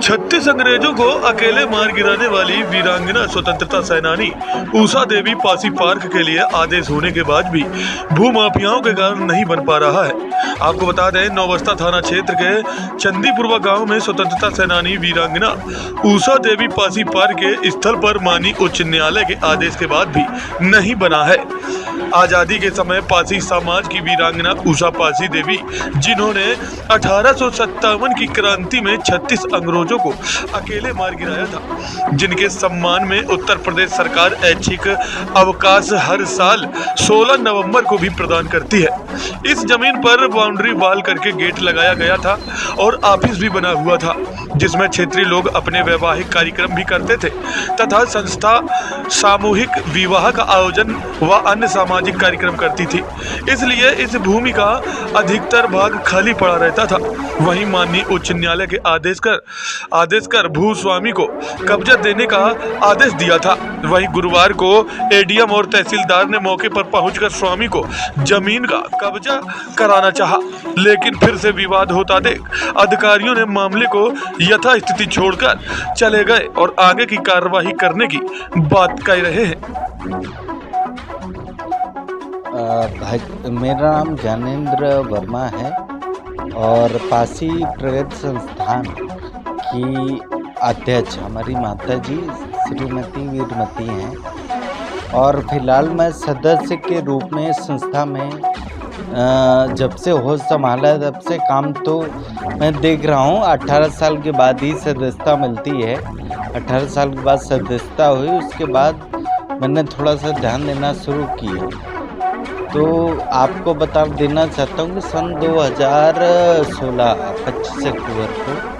36 अंग्रेजों को अकेले मार गिराने वाली वीरांगना स्वतंत्रता सेनानी उषा देवी पासी पार्क के लिए आदेश होने के बाद भी भूमाफियाओं के कारण नहीं बन पा रहा है। आपको बता दें, नौबस्ता थाना क्षेत्र के चंदीपुरवा गांव में स्वतंत्रता सेनानी वीरांगना उषा देवी पासी पार्क के स्थल पर माननीय उच्च न्यायालय के आदेश के बाद भी नहीं बना है। आजादी के समय पासी समाज की वीरांगना उषा पासी देवी, जिन्होंने 1857 की क्रांति में 36 अंग्रेजों को अकेले मार गिराया था, जिनके सम्मान में उत्तर प्रदेश सरकार ऐच्छिक अवकाश हर साल 16 नवंबर को भी प्रदान करती है। इस जमीन पर बाउंड्री वॉल करके गेट लगाया गया था और ऑफिस भी बना हुआ था, जिसमें क्षेत्रीय लोग अपने वैवाहिक कार्यक्रम भी करते थे तथा संस्था सामूहिक विवाह का आयोजन व अन्य सामाजिक कार्यक्रम करती थी। इसलिए इस भूमि का अधिकतर भाग खाली पड़ा रहता था। वहीं माननीय उच्च न्यायालय के आदेश कर भूस्वामी को कब्जा देने का आदेश दिया था। वहीं गुरुवार को एडीएम और तहसीलदार ने मौके पर पहुंचकर स्वामी को जमीन का कब्जा कराना चाहा, लेकिन फिर से विवाद होता देख अधिकारियों ने मामले को यथास्थिति छोड़कर चले गए और आगे की कार्रवाई करने की बात कह रहे हैं। मेरा नाम ज्ञानेंद्र वर्मा है और पासी प्रगति संस्थान की अध्यक्ष हमारी माता जी श्रीमती वीरमती हैं और फिलहाल मैं सदस्य के रूप में संस्था में जब से होश संभाला तब से काम तो मैं देख रहा हूँ। 18 साल के बाद ही सदस्यता मिलती है। 18 साल के बाद सदस्यता हुई, उसके बाद मैंने थोड़ा सा ध्यान देना शुरू किया। तो आपको बता देना चाहता हूँ कि सन 2016 25 अक्टूबर को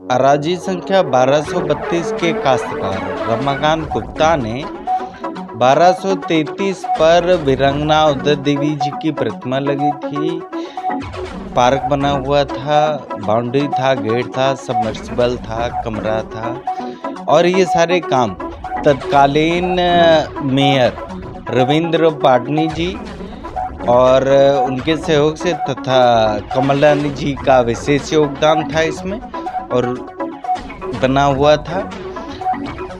अराजी संख्या 1232 के काश्तकार रमाकांत गुप्ता ने 1233 पर वीरांगना उदय देवी जी की प्रतिमा लगी थी। पार्क बना हुआ था, बाउंड्री था, गेट था, सबमर्सिबल था, कमरा था और ये सारे काम तत्कालीन मेयर रविंद्र पाटनी जी और उनके सहयोग से तथा कमल रानी जी का विशेष योगदान था इसमें और बना हुआ था।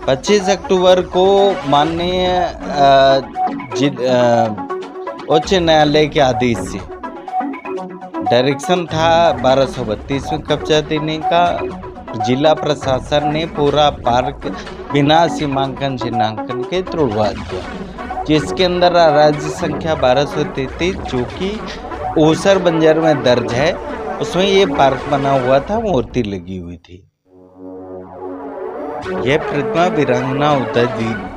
25 अक्टूबर को माननीय उच्च न्यायालय के आदेश से डायरेक्शन था 1232 में कब्जा देने का। जिला प्रशासन ने पूरा पार्क बिना सीमांकन चिन्हांकन के तोड़वा दिया, जिसके अंदर राज्य संख्या 1233 जो कि ओसर बंजर में दर्ज है, उसमें ये पार्क बना हुआ था, मूर्ति लगी हुई थी। यह प्रतिमा वीरांगना उदय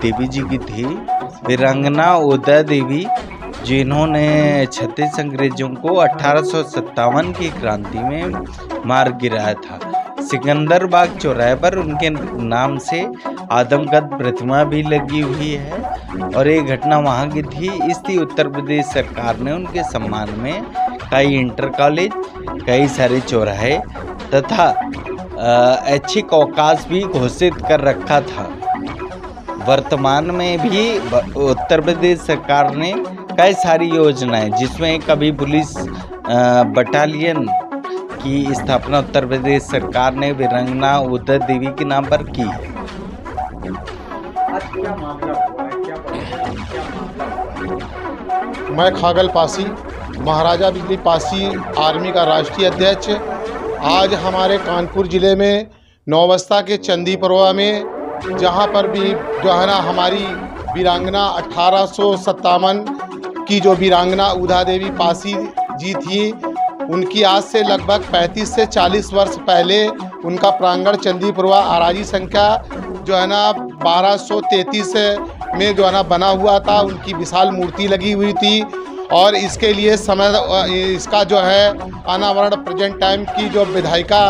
देवी जी की थी। वीरांगना उदय देवी जिन्होंने 36 अंग्रेजों को 1857 की क्रांति में मार गिराया था। सिकंदर बाग चौराहे पर उनके नाम से आदमकद प्रतिमा भी लगी हुई है और ये घटना वहाँ की थी। इसलिए उत्तर प्रदेश सरकार ने उनके सम्मान में कई इंटर कॉलेज, कई सारे चौराहे तथा ऐच्छिक अवकाश भी घोषित कर रखा था। वर्तमान में भी उत्तर प्रदेश सरकार ने कई सारी योजनाएं, जिसमें कभी पुलिस बटालियन की स्थापना उत्तर प्रदेश सरकार ने वीरांगना उदय देवी के नाम पर की है। मैं खागल पासी, महाराजा बिजली पासी आर्मी का राष्ट्रीय अध्यक्ष। आज हमारे कानपुर ज़िले में नौबस्ता के चंदीपुरवा में जहाँ पर भी जो है ना हमारी वीरांगना 1857 की जो वीरांगना उषा देवी पासी जी थी, उनकी आज से लगभग 35 से 40 वर्ष पहले उनका प्रांगण चंदीपुरवा अराजी संख्या जो है ना 1233 में जो है ना बना हुआ था। उनकी विशाल मूर्ति लगी हुई थी और इसके लिए इसका जो है अनावरण प्रेजेंट टाइम की जो विधायिका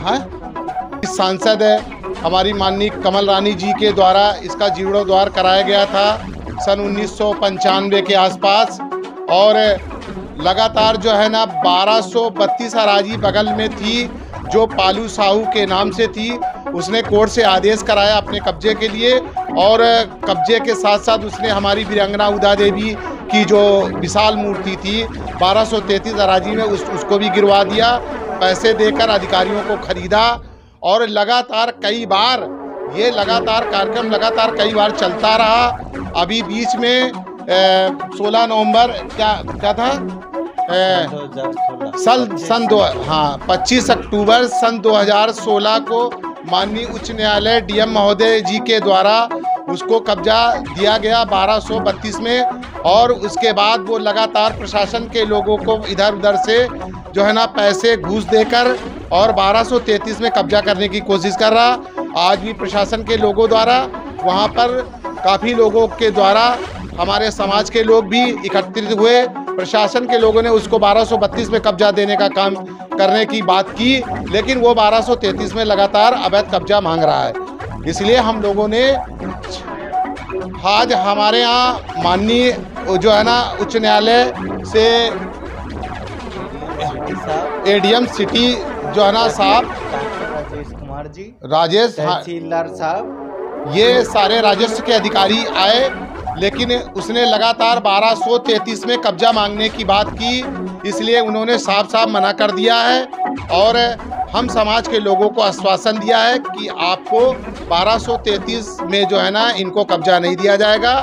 है सांसद है हमारी माननीय कमल रानी जी के द्वारा इसका जीर्णोद्धार कराया गया था सन 1995 के आसपास। और लगातार जो है ना 1232 अराजी बगल में थी जो पालू साहू के नाम से थी। उसने कोर्ट से आदेश कराया अपने कब्जे के लिए और कब्जे के साथ साथ उसने हमारी वीरांगना उषा देवी की जो विशाल मूर्ति थी 1233 अराजी में उसको भी गिरवा दिया। पैसे देकर अधिकारियों को खरीदा और लगातार कई बार ये कार्यक्रम लगातार कई बार चलता रहा। अभी बीच में 16 नवंबर क्या था 25 अक्टूबर सन 2016 को माननीय उच्च न्यायालय डीएम महोदय जी के द्वारा उसको कब्जा दिया गया 1232 में, और उसके बाद वो लगातार प्रशासन के लोगों को इधर उधर से जो है ना पैसे घूस देकर और 1233 में कब्जा करने की कोशिश कर रहा। आज भी प्रशासन के लोगों द्वारा वहाँ पर काफ़ी लोगों के द्वारा हमारे समाज के लोग भी एकत्रित हुए। प्रशासन के लोगों ने उसको 1232 में कब्जा देने का काम करने की बात की, लेकिन वो 1233 में लगातार अवैध कब्जा मांग रहा है। इसलिए हम लोगों ने आज हमारे यहाँ माननीय जो है ना उच्च न्यायालय से एडीएम सिटी जो है ना साहब राजेश कुमार जी, राजेश तहसीलदार साहब, ये सारे राजस्व के अधिकारी आए, लेकिन उसने लगातार 1233 में कब्जा मांगने की बात की। इसलिए उन्होंने साफ साफ मना कर दिया है और हम समाज के लोगों को आश्वासन दिया है कि आपको 1233 में जो है ना इनको कब्जा नहीं दिया जाएगा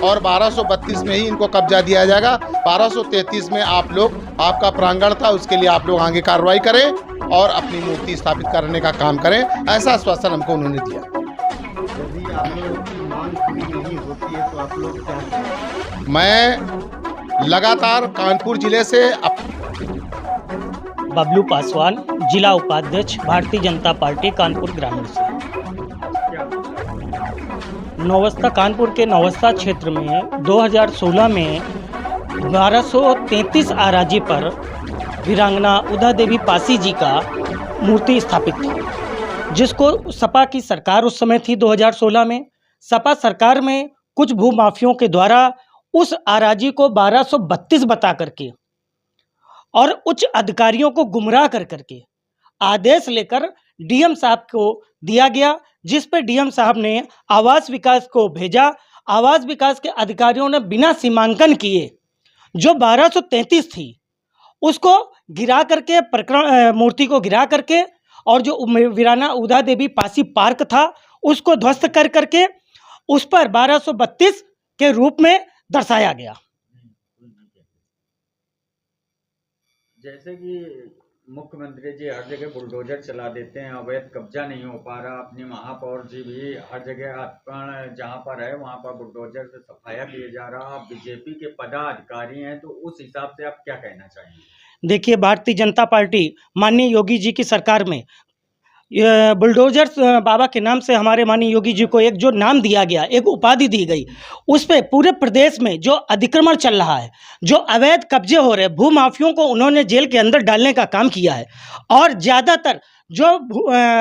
और 1232 में ही इनको कब्जा दिया जाएगा। 1233 में आप लोग, आपका प्रांगण था, उसके लिए आप लोग आगे कार्रवाई करें और अपनी मूर्ति स्थापित करने का काम करें, ऐसा आश्वासन हमको उन्होंने दिया। यदि आप लोगों की मांग पूरी नहीं होती है तो आप लोग क्या करें? मैं लगातार कानपुर जिले से बबलू पासवान, जिला उपाध्यक्ष भारतीय जनता पार्टी कानपुर ग्रामीण से। नौवस्था कानपुर के नौवस्था क्षेत्र में 2016 में 1233 आराजी पर वीरांगना उदा देवी पासी जी का मूर्ति स्थापित थी, जिसको सपा की सरकार उस समय थी 2016 में। सपा सरकार में कुछ भूमाफियों के द्वारा उस आराजी को 1232 बता करके और उच्च अधिकारियों को गुमराह कर करके आदेश लेकर डीएम साहब को दिया गया, जिस पर डीएम साहब ने आवास विकास को भेजा। आवास विकास के अधिकारियों ने बिना सीमांकन किए जो 1233 थी उसको गिरा करके, प्रकरण मूर्ति को गिरा करके, और जो वीरांगना उदा देवी पासी पार्क था उसको ध्वस्त कर करके उस पर 1232 के रूप में दर्शाया गया। जैसे कि मुख्यमंत्री जी हर जगह बुलडोजर चला देते हैं, अवैध कब्जा नहीं हो पा रहा। अपने महापौर जी भी हर जगह अर्पण जहां पर है वहां पर बुलडोजर से सफाया किया जा रहा। आप बीजेपी के पदाधिकारी हैं तो उस हिसाब से आप क्या कहना चाहेंगे? देखिए, भारतीय जनता पार्टी माननीय योगी जी की सरकार में बुलडोजर बाबा के नाम से हमारे माननीय योगी जी को एक जो नाम दिया गया, एक उपाधि दी गई, उस पे पूरे प्रदेश में जो अतिक्रमण चल रहा है, जो अवैध कब्जे हो रहे, भूमाफियों को उन्होंने जेल के अंदर डालने का काम किया है। और ज़्यादातर जो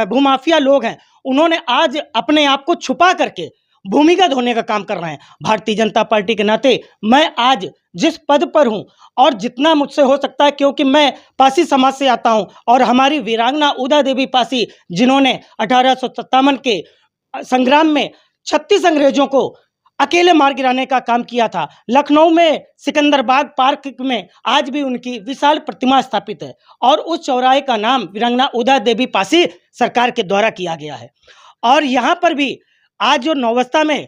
भूमाफिया लोग हैं उन्होंने आज अपने आप को छुपा करके भूमिगत होने का काम कर रहे हैं। भारतीय जनता पार्टी के नाते मैं आज जिस पद पर हूं और जितना मुझसे हो सकता है, क्योंकि मैं पासी समाज से आता हूं और हमारी वीरांगना उदा देवी पासी जिन्होंने 1857 के संग्राम में 36 अंग्रेजों को अकेले मार गिराने का काम किया था। लखनऊ में सिकंदरबाग पार्क में आज भी उनकी विशाल प्रतिमा स्थापित है और उस चौराहे का नाम वीरांगना उदा देवी पासी सरकार के द्वारा किया गया है। और यहाँ पर भी आज जो नौवस्था में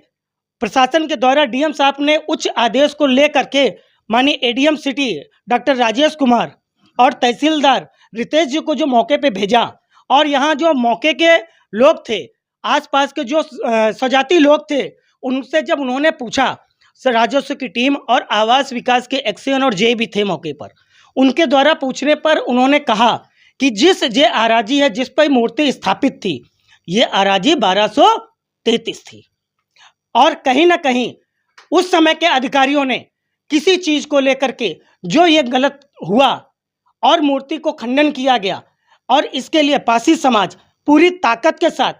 प्रशासन के द्वारा डीएम साहब ने उच्च आदेश को लेकर के माननीय ADM city doctor Rajesh Kumar और तहसीलदार रितेश जी को जो मौके पे भेजा, और यहाँ जो मौके के लोग थे, आसपास के जो सजाती लोग थे, उनसे जब उन्होंने पूछा, राजस्व की टीम और आवास विकास के एक्सीएन और जे भी थे मौके पर, उनके द्वारा पूछने पर उन्होंने कहा कि जिस जे आराजी है जिस पर मूर्ति स्थापित थी, ये आराजी 1233 थी। और कहीं ना कहीं उस समय के अधिकारियों ने किसी चीज को लेकर के जो ये गलत हुआ और मूर्ति को खंडन किया गया, और इसके लिए पासी समाज पूरी ताकत के साथ,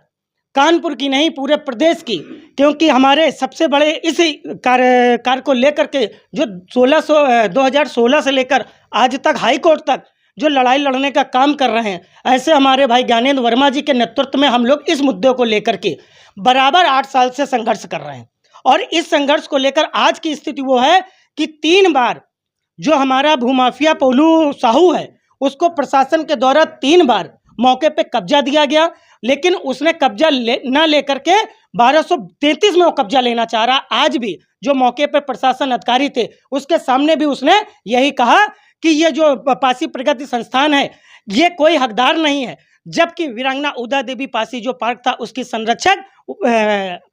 कानपुर की नहीं पूरे प्रदेश की, क्योंकि हमारे सबसे बड़े इस कार्य को लेकर के जो 2016 से लेकर आज तक हाई कोर्ट तक जो लड़ाई लड़ने का काम कर रहे हैं, ऐसे हमारे भाई ज्ञानेंद्र वर्मा जी के नेतृत्व में हम लोग इस मुद्दे को लेकर के बराबर 8 साल से संघर्ष कर रहे हैं। और इस संघर्ष को लेकर आज की स्थिति वो है कि 3 बार जो हमारा भूमाफिया पोलू साहू है उसको प्रशासन के द्वारा 3 बार मौके पे कब्जा दिया गया, लेकिन उसने कब्जा ना लेकर के 1233 में वो कब्जा लेना चाह रहा। आज भी जो मौके पे प्रशासन अधिकारी थे उसके सामने भी उसने यही कहा कि ये जो पासी प्रगति संस्थान है ये कोई हकदार नहीं है, जबकि वीरांगना उदा देवी पासी जो पार्क था उसकी संरक्षक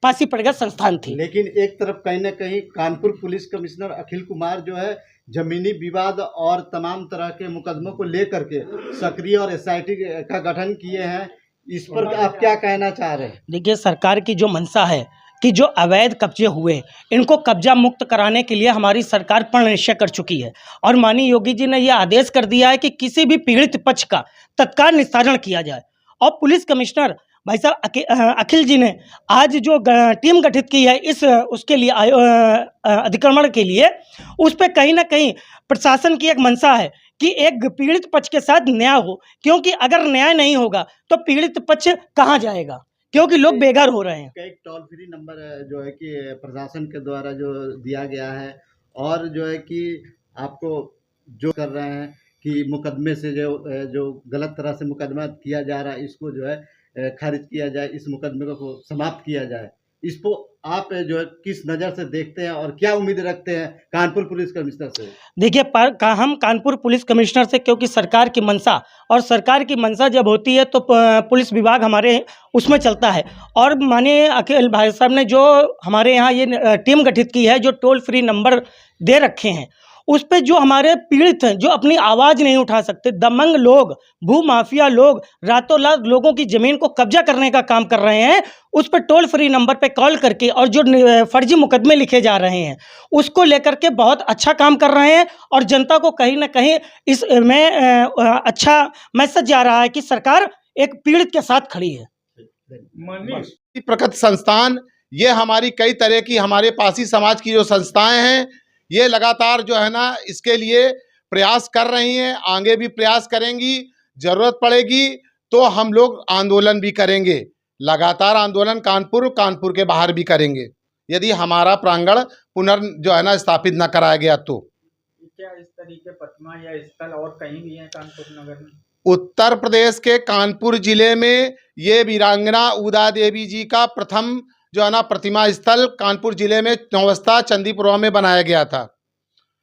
पासी प्रगति संस्थान थी। लेकिन एक तरफ कहीं ना कहीं कानपुर पुलिस कमिश्नर अखिल कुमार जो है जमीनी विवाद और तमाम तरह के मुकदमों को लेकर के सक्रिय और एसआईटी का गठन किए हैं, इस पर आप क्या कहना चाह रहे हैं? देखिए, सरकार की जो मंशा है कि जो अवैध कब्जे हुए इनको कब्जा मुक्त कराने के लिए हमारी सरकार प्रण निश्चय कर चुकी है और माननीय योगी जी ने यह आदेश कर दिया है कि किसी भी पीड़ित पक्ष का तत्काल निस्तारण किया जाए। और पुलिस कमिश्नर भाई साहब अखिल जी ने आज जो टीम गठित की है इस उसके लिए अधिक्रमण के लिए, उस पर कहीं ना कहीं प्रशासन की एक मंशा है कि एक पीड़ित पक्ष के साथ न्याय हो, क्योंकि अगर न्याय नहीं होगा तो पीड़ित पक्ष कहाँ जाएगा, क्योंकि लोग बेघर हो रहे हैं। एक टोल फ्री नंबर जो है कि प्रशासन के द्वारा जो दिया गया है और जो है कि आपको जो कर रहे हैं कि मुकदमे से जो गलत तरह से मुकदमा किया जा रहा है इसको जो है खारिज किया जाए, इस मुकदमे को समाप्त किया जाए, इसको आप जो है किस नज़र से देखते हैं और क्या उम्मीद रखते हैं कानपुर पुलिस कमिश्नर से? देखिए, हम कानपुर पुलिस कमिश्नर से, क्योंकि सरकार की मंशा और सरकार की मंशा जब होती है तो पुलिस विभाग हमारे उसमें चलता है। और माननीय अखिल भाई साहब ने जो हमारे यहाँ ये टीम गठित की है, जो टोल फ्री नंबर दे रखे हैं, उस पे जो हमारे पीड़ित हैं जो अपनी आवाज़ नहीं उठा सकते, दबंग लोग, भू माफिया लोग रातों रात लोगों की ज़मीन को कब्जा करने का काम कर रहे हैं, उस पर टोल फ्री नंबर पे कॉल करके और जो फर्जी मुकदमे लिखे जा रहे हैं उसको लेकर के बहुत अच्छा काम कर रहे हैं और जनता को कहीं ना कहीं इसमें अच्छा मैसेज जा रहा है कि सरकार एक पीड़ित के साथ खड़ी है। प्रगति संस्थान ये हमारी कई तरह की हमारे पासी समाज की जो संस्थाएं हैं ये लगातार जो है ना इसके लिए प्रयास कर रही हैं, आगे भी प्रयास करेंगी, जरूरत पड़ेगी तो हम लोग आंदोलन भी करेंगे, लगातार आंदोलन कानपुर के बाहर भी करेंगे यदि हमारा प्रांगण जो है ना स्थापित न कराया गया तो। क्या इस तरीके प्रतिमा या स्थल और कहीं भी है कानपुर नगर में? उत्तर प्रदेश के कानपुर जिले में ये वीरांगना उदा देवी जी का प्रथम जो है ना प्रतिमा स्थल कानपुर जिले में नौवस्था चंदीपुरवा में बनाया गया था।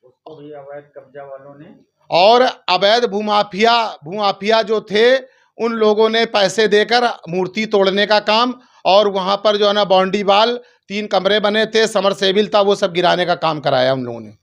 उसको भी अवैध कब्जा वालों ने और अवैध भूमाफिया जो थे उन लोगों ने पैसे देकर मूर्ति तोड़ने का काम और वहाँ पर जो है ना बाउंड्री वाल 3 कमरे बने थे, समरसेबिल था, वो सब गिराने का काम कराया उन लोगों ने।